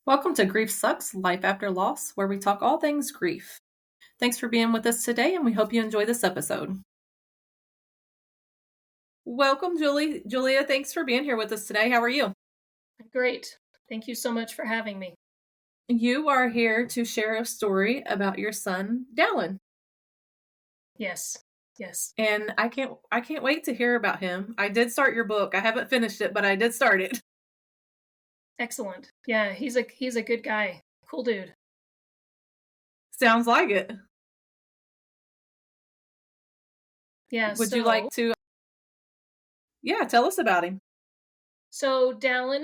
Welcome to Grief Sucks Life After Loss, where we talk all things grief. Thanks for being with us today, and we hope you enjoy this episode. Welcome, Julie. Julia, thanks for being here with us today. How are you? Great. Thank you so much for having me. You are here to share a story about your son, Dallin. Yes. And I can't wait to hear about him. I did start your book. I haven't finished it, but I did start it. Excellent. Yeah, he's a good guy. Cool dude. Sounds like it. Yeah. Would you like to? Yeah, tell us about him. So Dallin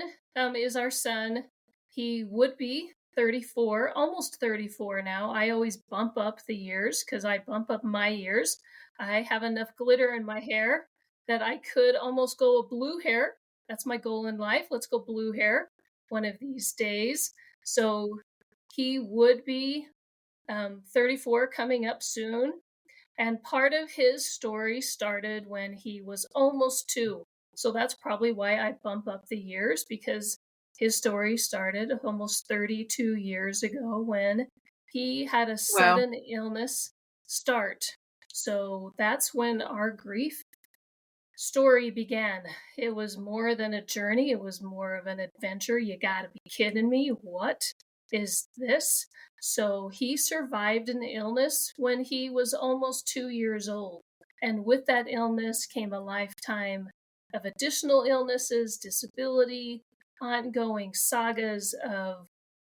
is our son. He would be 34, almost 34 now. I always bump up the years because I bump up my years. I have enough glitter in my hair that I could almost go a blue hair. That's my goal in life. Let's go blue hair one of these days. So he would be 34 coming up soon. And part of his story started when he was almost 2. So that's probably why I bump up the years, because his story started almost 32 years ago when he had a Wow. sudden illness start. So that's when our grief story began. It was more than a journey, it was more of an adventure. You gotta be kidding me. What is this? So he survived an illness when he was almost 2 years old. And with that illness came a lifetime of additional illnesses, disability, ongoing sagas of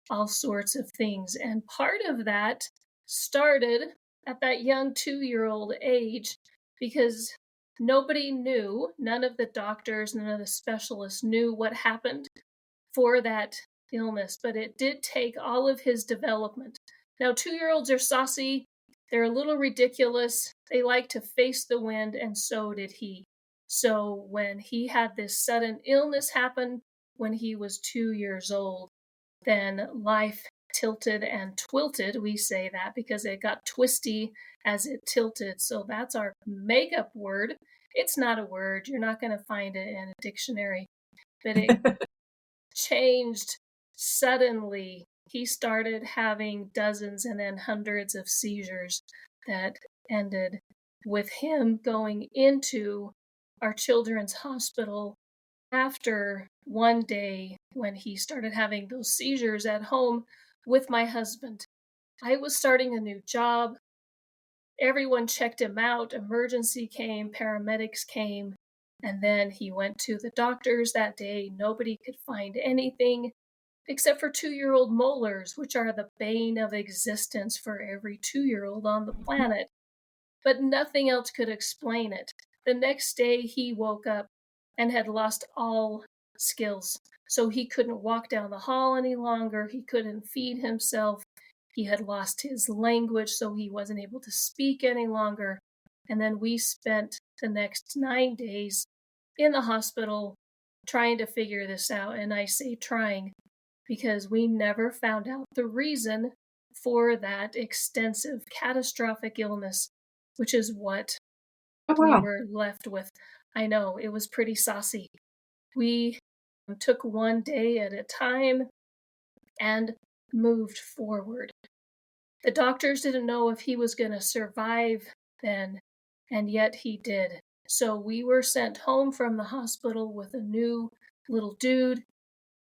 all sorts of things. And part of that started at that young 2-year-old age because nobody knew, none of the doctors, none of the specialists knew what happened for that illness, but it did take all of his development. Now, 2-year-olds are saucy, they're a little ridiculous, they like to face the wind, and so did he. So when he had this sudden illness happen when he was 2 years old, then life tilted and twilted. We say that because it got twisty as it tilted. So that's our makeup word. It's not a word. You're not going to find it in a dictionary. But it changed suddenly. He started having dozens and then hundreds of seizures that ended with him going into our children's hospital after one day when he started having those seizures at home with my husband. I was starting a new job. Everyone checked him out. Emergency came, paramedics came, and then he went to the doctors that day. Nobody could find anything except for 2-year-old molars, which are the bane of existence for every 2-year-old on the planet. But nothing else could explain it. The next day, he woke up and had lost all skills. So he couldn't walk down the hall any longer. He couldn't feed himself. He had lost his language, so he wasn't able to speak any longer. And then we spent the next 9 days in the hospital trying to figure this out. And I say trying because we never found out the reason for that extensive catastrophic illness, which is what Oh, we wow. were left with. I know, it was pretty saucy. We took one day at a time and moved forward. The doctors didn't know if he was going to survive then, and yet he did. So we were sent home from the hospital with a new little dude.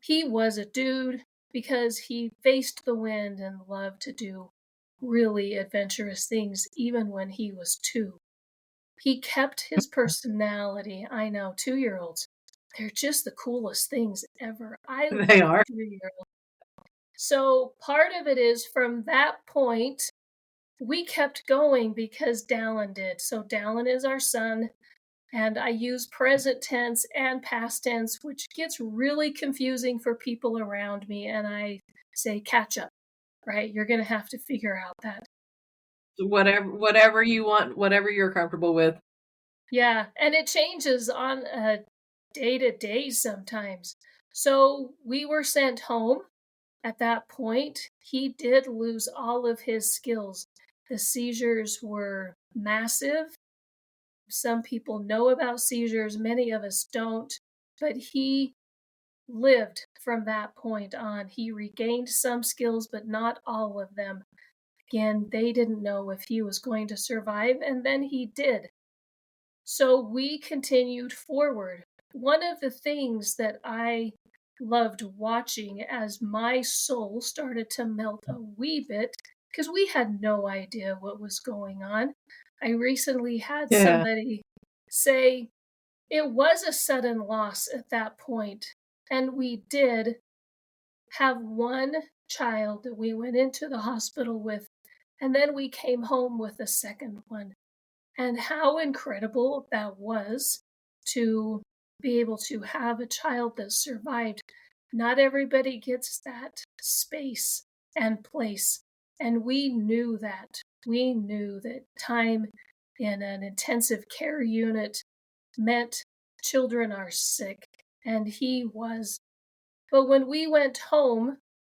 He was a dude because he faced the wind and loved to do really adventurous things even when he was 2. He kept his personality. I know, 2-year-olds, they're just the coolest things ever. I They love are. 2-year-olds. So part of it is from that point, we kept going because Dallin did. So Dallin is our son, and I use present tense and past tense, which gets really confusing for people around me. And I say, catch up, right? You're going to have to figure out that. Whatever you want, whatever you're comfortable with. Yeah, and it changes on a day to day sometimes. So we were sent home at that point. He did lose all of his skills. The seizures were massive. Some people know about seizures, many of us don't, but he lived from that point on. He regained some skills, but not all of them. Again, they didn't know if he was going to survive, and then he did. So we continued forward. One of the things that I loved watching as my soul started to melt a wee bit, because we had no idea what was going on. I recently had Yeah. somebody say it was a sudden loss at that point, and we did have one child that we went into the hospital with, and then we came home with a second one. And how incredible that was to be able to have a child that survived. Not everybody gets that space and place. And we knew that. We knew that time in an intensive care unit meant children are sick, and he was. But when we went home,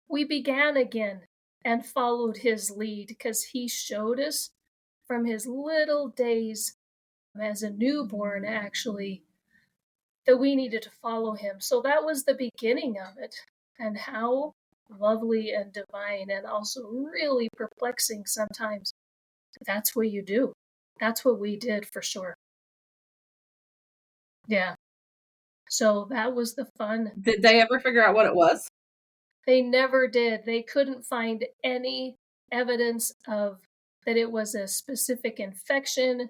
we began again and followed his lead because he showed us from his little days as a newborn, actually, that we needed to follow him. So that was the beginning of it. And how lovely and divine, and also really perplexing sometimes. That's what you do. That's what we did for sure. Yeah. So that was the fun. Did they ever figure out what it was? They never did. They couldn't find any evidence of that it was a specific infection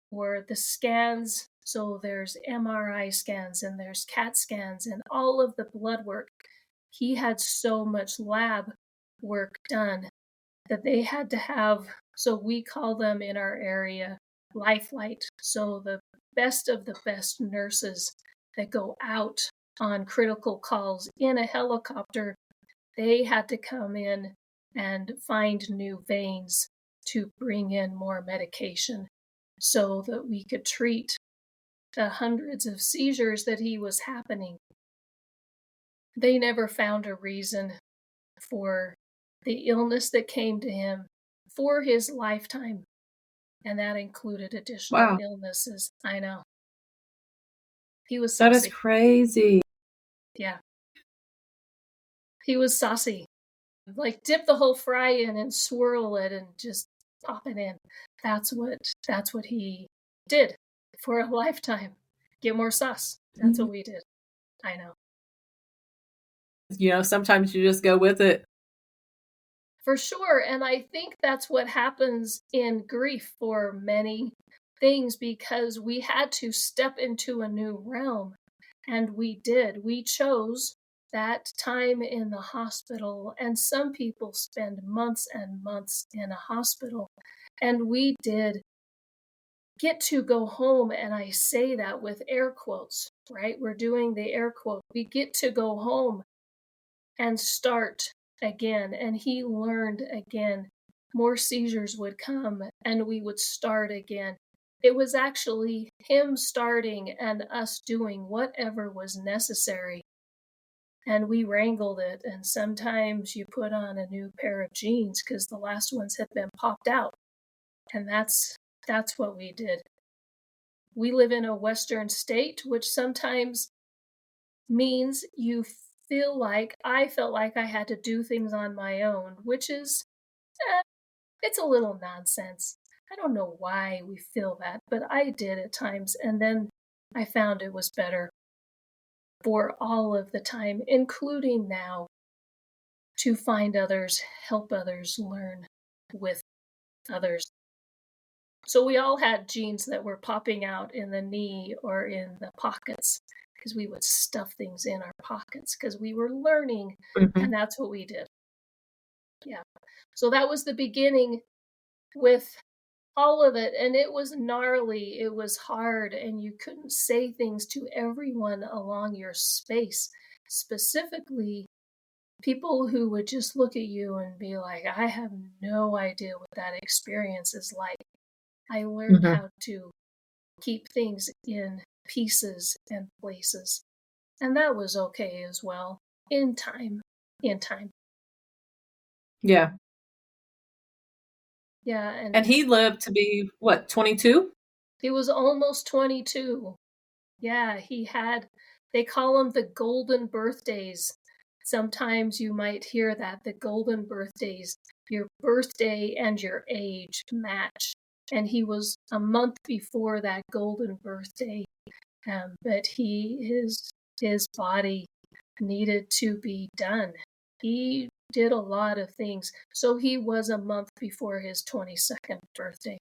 or the scans. So there's MRI scans and there's CAT scans and all of the blood work. He had so much lab work done that they had to have, so we call them in our area Lifelight. So the best of the best nurses that go out on critical calls in a helicopter, they had to come in and find new veins to bring in more medication so that we could treat the hundreds of seizures that he was happening. They never found a reason for the illness that came to him for his lifetime, and that included additional Wow. illnesses. I know. He was That is saucy. crazy. Yeah. He was saucy. Like dip the whole fry in and swirl it and just pop it in. That's what he did for a lifetime. Get more sauce. That's what we did. I know. Sometimes you just go with it. For sure. And I think that's what happens in grief for many things, because we had to step into a new realm. And we did. We chose that time in the hospital. And some people spend months and months in a hospital. And we did get to go home. And I say that with air quotes, right? We're doing the air quote. We get to go home and start again. And he learned again. More seizures would come and we would start again. It was actually him starting and us doing whatever was necessary. And we wrangled it. And sometimes you put on a new pair of jeans because the last ones had been popped out. And that's what we did. We live in a Western state, which sometimes means I felt like I had to do things on my own, which is, it's a little nonsense. I don't know why we feel that, but I did at times. And then I found it was better for all of the time, including now, to find others, help others, learn with others. So we all had jeans that were popping out in the knee or in the pockets because we would stuff things in our pockets because we were learning, and that's what we did. Yeah. So that was the beginning with all of it, and it was gnarly, it was hard, and you couldn't say things to everyone along your space, specifically people who would just look at you and be like, I have no idea what that experience is like. I learned how to keep things in pieces and places, and that was okay as well, in time. Yeah. Yeah, And he lived to be, what, 22? he was almost 22. Yeah, They call them the golden birthdays. Sometimes you might hear that, the golden birthdays. Your birthday and your age match. And he was a month before that golden birthday, but his body needed to be done. He did a lot of things, so he was a month before his 22nd birthday.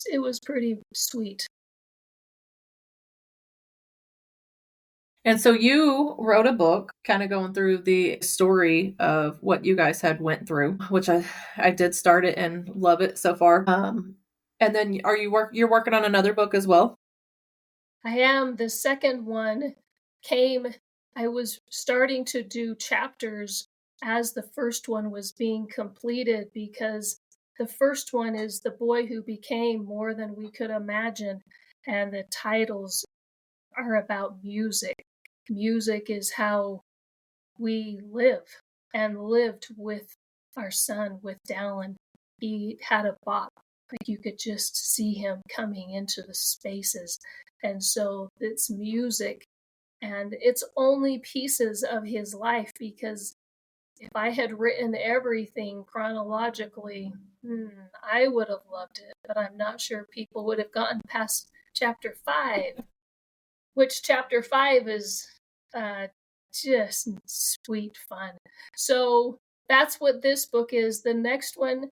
It was pretty sweet. And so you wrote a book kind of going through the story of what you guys had went through, which I did start it and love it so far. And then you're working on another book as well? I am. The second one came, I was starting to do chapters as the first one was being completed, because the first one is The Boy Who Became More Than We Could Imagine, and the titles are about music. Music is how we live and lived with our son, with Dallin. He had a bop, like you could just see him coming into the spaces. And so it's music, and it's only pieces of his life, because if I had written everything chronologically, I would have loved it, but I'm not sure people would have gotten past chapter 5, which chapter 5 is just sweet fun. So that's what this book is. The next one,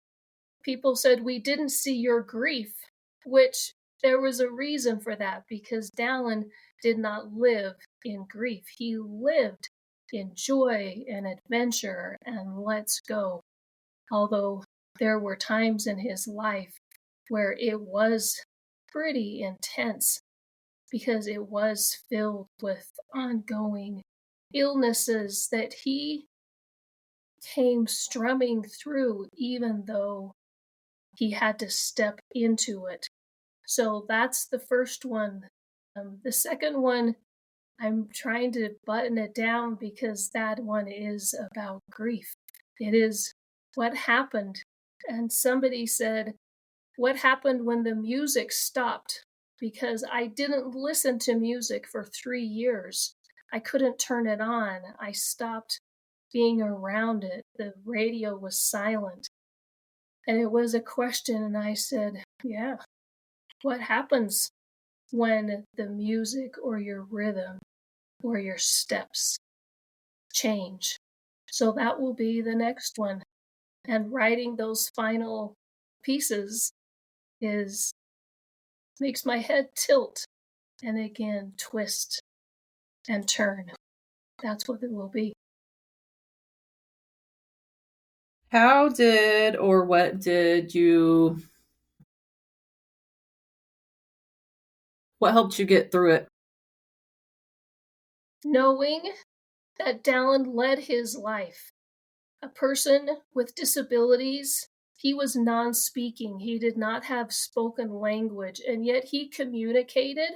people said, we didn't see your grief, which there was a reason for that, because Dallin did not live in grief. He lived in joy and adventure and let's go. Although there were times in his life where it was pretty intense, because it was filled with ongoing illnesses that he came strumming through, even though he had to step into it. So that's the first one. The second one, I'm trying to button it down, because that one is about grief. It is what happened. And somebody said, what happened when the music stopped? Because I didn't listen to music for 3 years. I couldn't turn it on. I stopped being around it. The radio was silent. And it was a question, and I said, yeah, what happens when the music or your rhythm or your steps change? So that will be the next one. And writing those final pieces makes my head tilt and again twist and turn. That's what it will be. How did or what did you what helped you get through it? Knowing that Dallin led his life. A person with disabilities, he was non-speaking. He did not have spoken language, and yet he communicated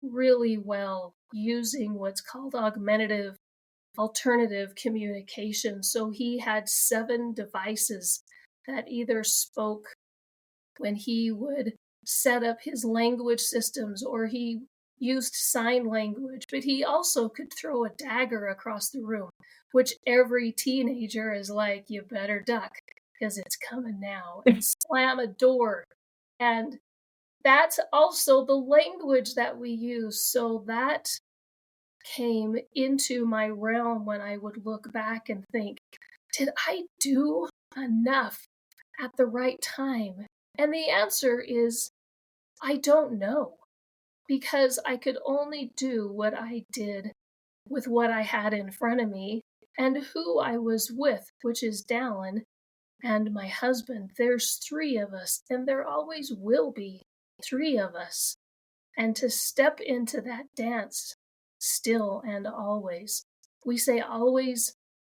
really well using what's called alternative communication. So he had 7 devices that either spoke when he would set up his language systems, or he used sign language, but he also could throw a dagger across the room, which every teenager is like, you better duck because it's coming now, and slam a door. And that's also the language that we use. So that came into my realm when I would look back and think, did I do enough at the right time? And the answer is, I don't know, because I could only do what I did with what I had in front of me and who I was with, which is Dallin and my husband. There's 3 of us, and there always will be 3 of us. And to step into that dance still and always. We say always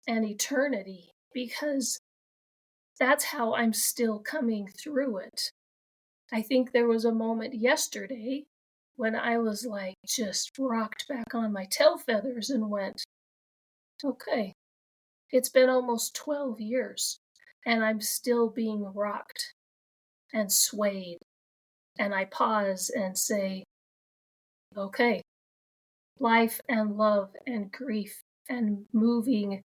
and eternity, because that's how I'm still coming through it. I think there was a moment yesterday when I was like just rocked back on my tail feathers and went, okay, it's been almost 12 years and I'm still being rocked and swayed. And I pause and say, okay, life and love and grief and moving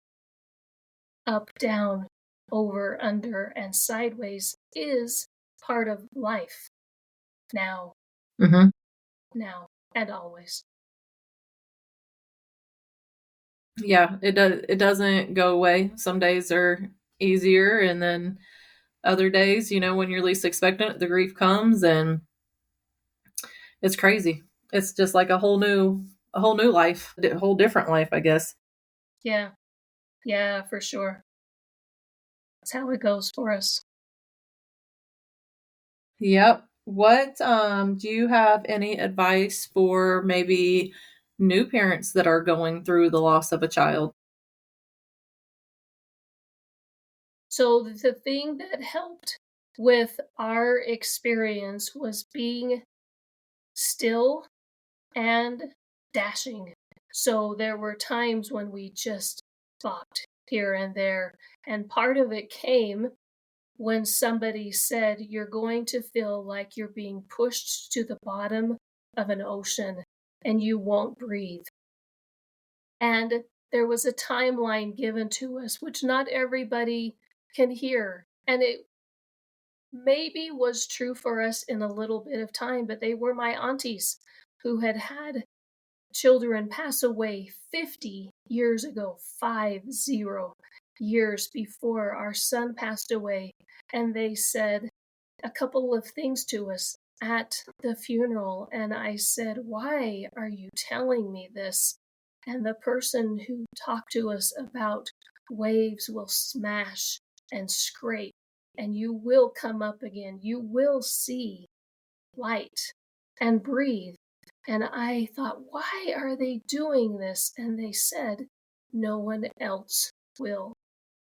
up, down, over, under, and sideways is part of life now, Mhm. now, and always. Yeah, it doesn't go away. Some days are easier, and then other days, when you're least expecting it, the grief comes, and it's crazy. It's just like a whole new life, a whole different life, I guess. Yeah, yeah, for sure. That's how it goes for us. Yep. What do you have any advice for maybe new parents that are going through the loss of a child? So the thing that helped with our experience was being still and dashing. So there were times when we just fought here and there. And part of it came when somebody said, "You're going to feel like you're being pushed to the bottom of an ocean and you won't breathe." And there was a timeline given to us, which not everybody can hear. And it maybe was true for us in a little bit of time, but they were my aunties who had children pass away 50 years ago, 50 years before our son passed away. And they said a couple of things to us at the funeral. And I said, "Why are you telling me this?" And the person who talked to us about waves will smash and scrape, and you will come up again. You will see light and breathe. And I thought, why are they doing this? And they said, no one else will.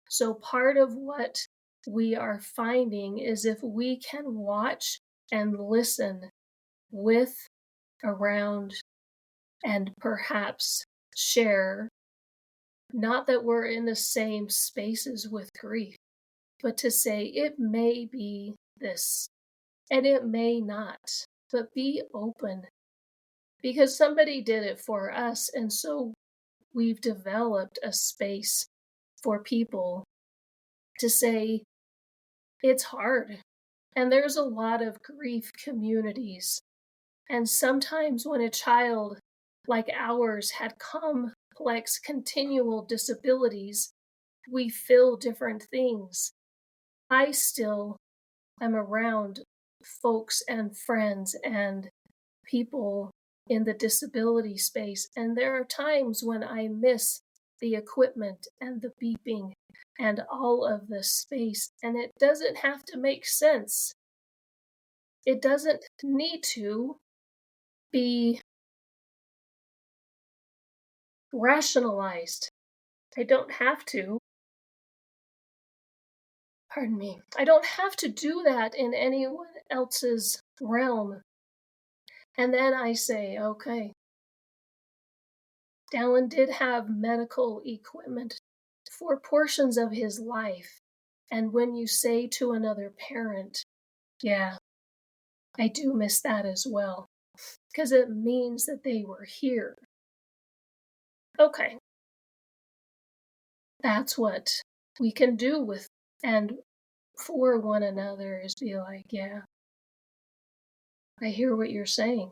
So part of what we are finding is if we can watch and listen with, around, and perhaps share, not that we're in the same spaces with grief, but to say it may be this and it may not, but be open because somebody did it for us. And so we've developed a space for people to say it's hard. And there's a lot of grief communities. And sometimes when a child like ours had complex continual disabilities, we feel different things. I still am around folks and friends and people in the disability space. And there are times when I miss the equipment and the beeping and all of the space. And it doesn't have to make sense. It doesn't need to be rationalized. I don't have to, pardon me, I don't have to do that in anyone else's realm. And then I say, okay, Dallin did have medical equipment for portions of his life. And when you say to another parent, yeah, I do miss that as well, because it means that they were here. Okay, that's what we can do with and for one another is be like, yeah, I hear what you're saying.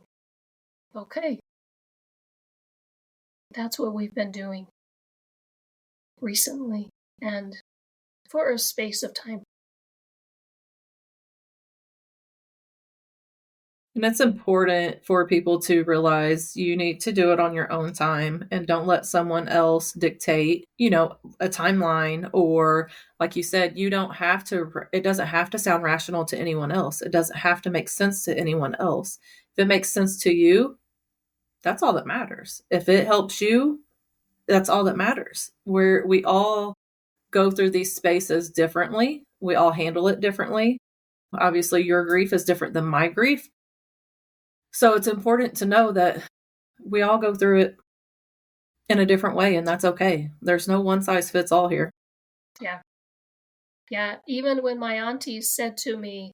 Okay, that's what we've been doing recently and for a space of time. And it's important for people to realize you need to do it on your own time and don't let someone else dictate, a timeline or like you said, it doesn't have to sound rational to anyone else. It doesn't have to make sense to anyone else. If it makes sense to you, that's all that matters. If it helps you, that's all that matters. We all go through these spaces differently. We all handle it differently. Obviously, your grief is different than my grief. So it's important to know that we all go through it in a different way, and that's okay. There's no one size fits all here. Yeah. Yeah. Even when my aunties said to me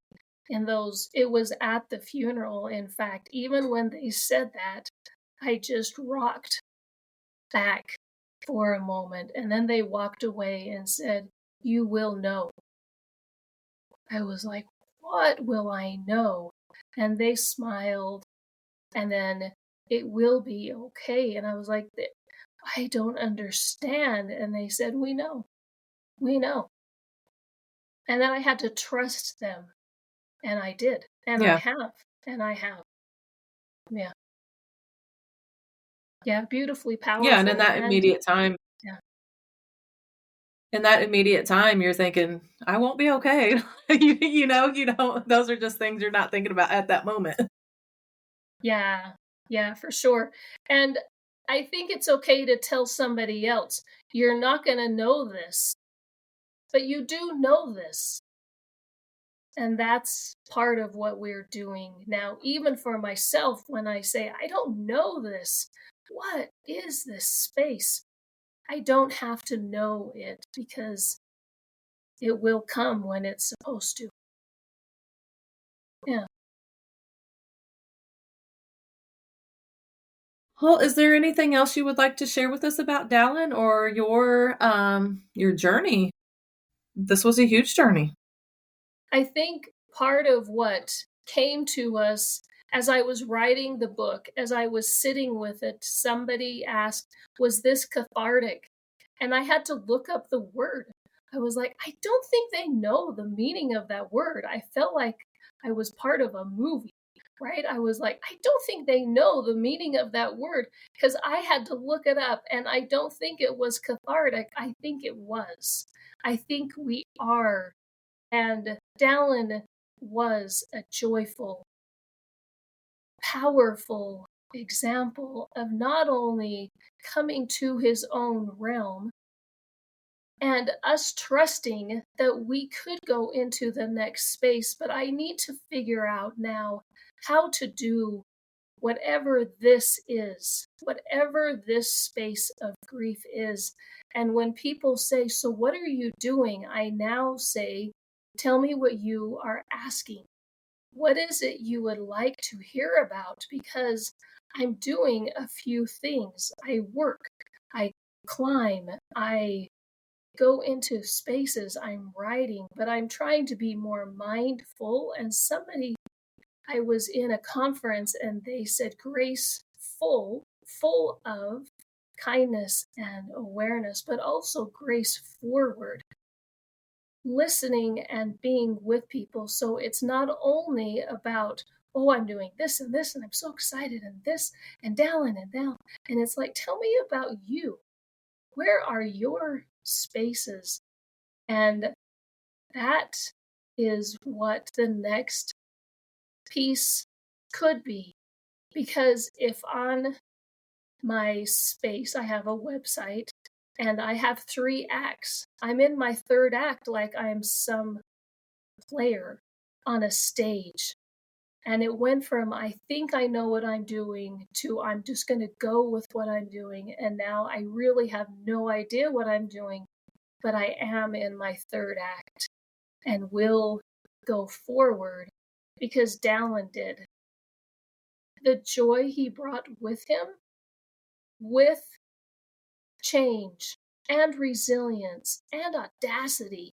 it was at the funeral, in fact, even when they said that, I just rocked back for a moment, and then they walked away and said, "You will know." I was like, "What will I know?" And they smiled, and then, "It will be okay." And I was like, "I don't understand." And they said, "We know. We know." And then I had to trust them, and I did, and I Yeah. have, and I have. Yeah. Yeah, beautifully Yeah, and powerful, and yeah. in that immediate time, you're thinking, "I won't be okay." You don't those are just things you're not thinking about at that moment. Yeah. Yeah, for sure. And I think it's okay to tell somebody else, "You're not gonna know this, but you do know this." And that's part of what we're doing now, even for myself, when I say, "I don't know this. What is this space?" I don't have to know it because it will come when it's supposed to. Yeah. Well, is there anything else you would like to share with us about Dallin or your journey? This was a huge journey. I think part of what came to us as I was writing the book, as I was sitting with it, somebody asked, "Was this cathartic?" And I had to look up the word. I was like, I don't think they know the meaning of that word. I felt like I was part of a movie, right? I was like, I don't think they know the meaning of that word because I had to look it up, and I don't think it was cathartic. I think it was. I think we are. And Dallin was a joyful, powerful example of not only coming to his own realm and us trusting that we could go into the next space, but I need to figure out now how to do whatever this is, whatever this space of grief is. And when people say, "So what are you doing?" I now say, "Tell me what you are asking. What is it you would like to hear about?" Because I'm doing a few things. I work, I climb, I go into spaces, I'm writing, but I'm trying to be more mindful. And I was in a conference and they said graceful, full of kindness and awareness, but also grace forward, listening and being with people. So it's not only about, "Oh, I'm doing this and this, and I'm so excited, and this, and down and down." And it's like, tell me about you. Where are your spaces? And that is what the next piece could be. Because if on my space, I have a website and I have 3 acts, I'm in my third act like I'm some player on a stage. And it went from, "I think I know what I'm doing," to, "I'm just going to go with what I'm doing." And now I really have no idea what I'm doing, but I am in my third act and will go forward because Dallin did. The joy he brought with him, with change and resilience and audacity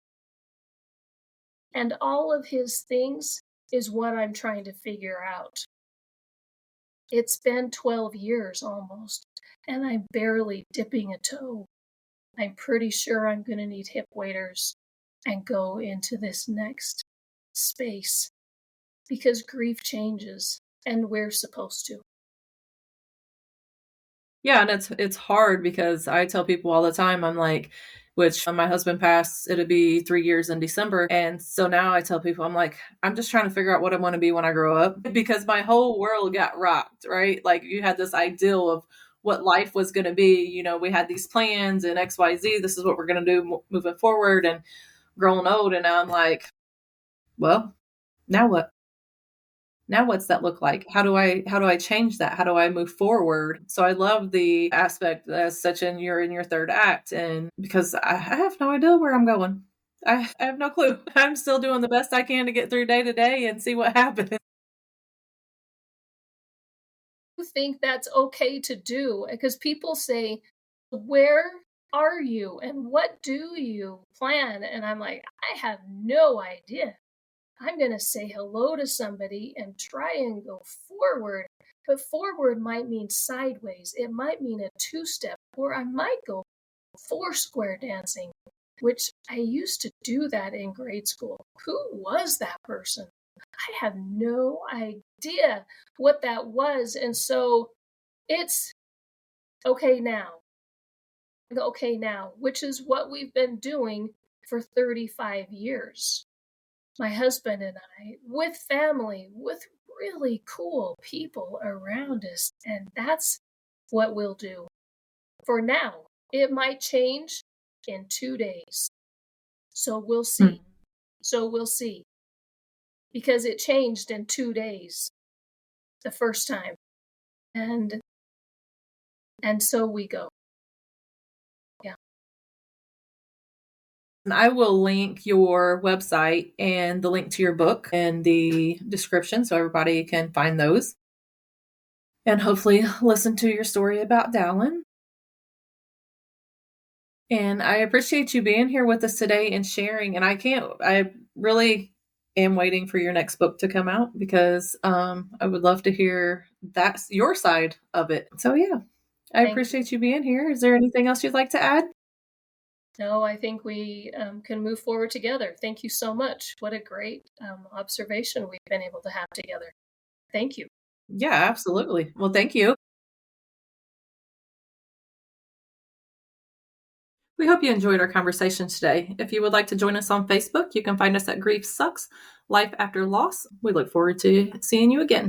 and all of his things, is what I'm trying to figure out. It's been 12 years almost, and I'm barely dipping a toe. I'm pretty sure I'm going to need hip waders and go into this next space because grief changes and we're supposed to. Yeah, and it's hard because I tell people all the time, I'm like, which my husband passed, it'll be 3 years in December, and so now I tell people, I'm like, I'm just trying to figure out what I wanna be when I grow up because my whole world got rocked, right? Like, you had this ideal of what life was gonna be, we had these plans and XYZ, this is what we're gonna do moving forward and growing old, and now I'm like, "Well, now what?" Now what's that look like? How do I change that? How do I move forward? So I love the aspect as such in your third act, and because I have no idea where I'm going. I have no clue. I'm still doing the best I can to get through day to day and see what happens. think that's okay to do? Because people say, where are you and what do you plan? And I'm like, I have no idea. I'm going to say hello to somebody and try and go forward. But forward might mean sideways. It might mean a two-step, or I might go four square dancing, which I used to do that in grade school. Who was that person? I have no idea what that was. And so it's okay now. Okay now, which is what we've been doing for 35 years. My husband and I, with family, with really cool people around us. And that's what we'll do for now. It might change in 2 days. So we'll see. Because it changed in 2 days the first time. And so we go. Yeah. And I will link your website and the link to your book in the description so everybody can find those. And hopefully listen to your story about Dallin. And I appreciate you being here with us today and sharing. And I really am waiting for your next book to come out because I would love to hear that's your side of it. So yeah, I appreciate you being here. Is there anything else you'd like to add? No, I think we can move forward together. Thank you so much. What a great observation we've been able to have together. Thank you. Yeah, absolutely. Well, thank you. We hope you enjoyed our conversation today. If you would like to join us on Facebook, you can find us at Grief Sucks, Life After Loss. We look forward to seeing you again.